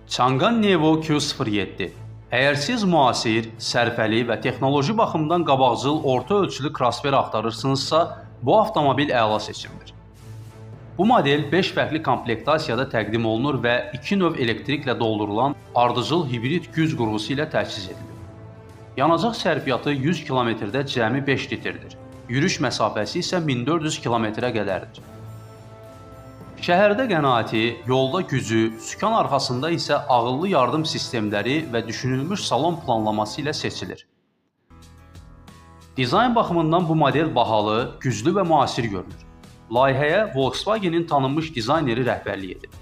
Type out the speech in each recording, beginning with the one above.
Changan Nevo Q07. Əgər siz müasir, sərfəli və texnoloji baxımdan qabaqcıl orta ölçülü Crossover axtarırsınızsa, bu avtomobil əla seçimdir. Bu model 5 fərqli komplektasiyada təqdim olunur və 2 növ elektriklə doldurulan ardıcıl hibrid güc qurğusu ilə təchiz edilir. Yanacaq sərfiyyatı 100 km-də cəmi 5 litrdir. Yürüş məsafəsi isə 1400 km-ə qədərdir. Şəhərdə qənaəti, yolda gücü, sükan arxasında isə ağıllı yardım sistemləri və düşünülmüş salon planlaması ilə seçilir. Dizayn baxımından bu model bahalı, güclü və müasir görünür. Layihəyə Volkswagen-in tanınmış dizayneri rəhbərlik edib.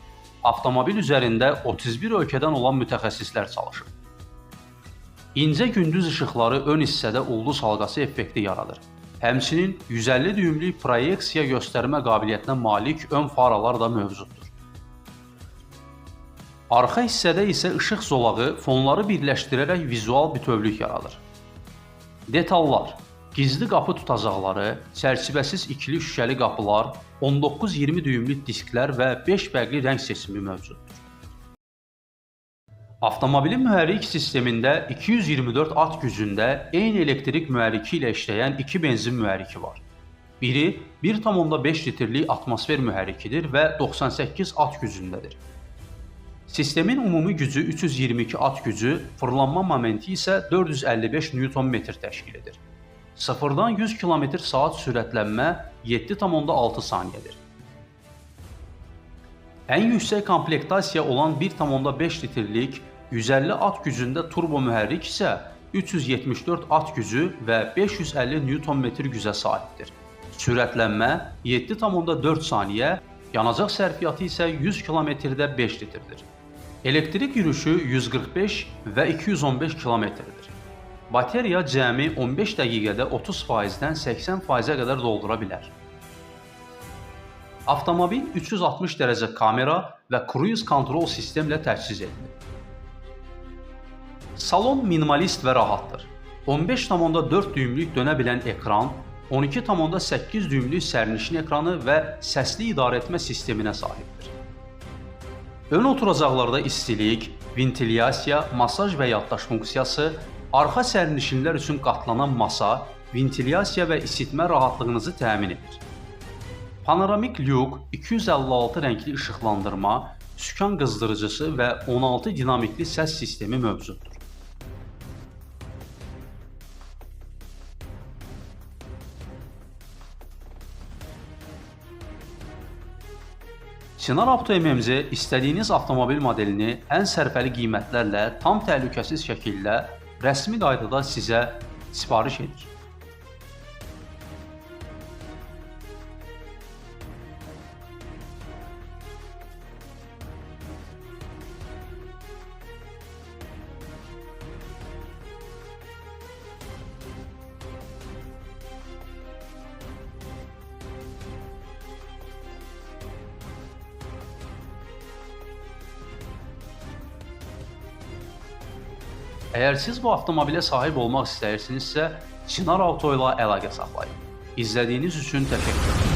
Avtomobil üzərində 31 ölkədən olan mütəxəssislər çalışıb. İncə gündüz işıqları ön hissədə ulduz halqası effekti yaradır. Həmçinin 150 düymlük proyeksiya göstərmə qabiliyyətinə malik ön faralar da mövcuddur. Arxa hissədə isə işıq zolağı fonları birləşdirərək vizual bütövlük yaradır. Detallar: gizli qapı tutacaqları, çərçivəsiz ikili şüşəli qapılar, 19-20 düymlük disklər və 5 fərqli rəng seçimi mövcuddur. Avtomobilin mühərrik sistemində 224 at gücündə eyni elektrik mühərriki ilə işləyən 2 benzin mühərriki var. Biri 1,5 litrlik atmosfer mühərrikidir və 98 at gücündədir. Sistemin ümumi gücü 322 at gücü, fırlanma momenti isə 455 Nm təşkil edir. 0-dan 100 km/saat sürətlənmə 7,6 saniyədir. Ən yüksək komplektasiya olan 1,5 litrlik 150 at gücündə turbo mühərrik isə 374 at gücü və 550 Nm gücə sahibdir. Sürətlənmə 7,4 saniyə, yanacaq sərfiyyatı isə 100 km-də 5 litrdir. Elektrik yürüşü 145 və 215 km-dir. Bateriya cəmi 15 dəqiqədə 30%-dən 80%-ə qədər doldura bilər. Avtomobil 360 dərəcə kamera və cruise kontrol sistemlə təchiz edilir. Salon minimalist və rahatdır. 15,4 düymlük dönə bilən ekran, 12,8 düymlük sərnişin ekranı və səsli idarəetmə sisteminə sahibdir. Ön oturacaqlarda istilik, ventilyasiya, masaj və yaddaş funksiyası, arxa sərnişinlər üçün qatlanan masa, ventilyasiya və isitmə rahatlığınızı təmin edir. Panoramik lyuk, 256 rəngli işıqlandırma, sükan qızdırıcısı və 16 dinamikli səs sistemi mövcuddur. Çınar Auto MMC istədiyiniz avtomobil modelini ən sərfəli qiymətlərlə, tam təhlükəsiz şəkildə rəsmi qaydada sizə sifariş edir. Əgər siz bu avtomobilə sahib olmaq istəyirsinizsə, Çınar Auto ilə əlaqə saxlayın. İzlədiyiniz üçün təşəkkür ederim.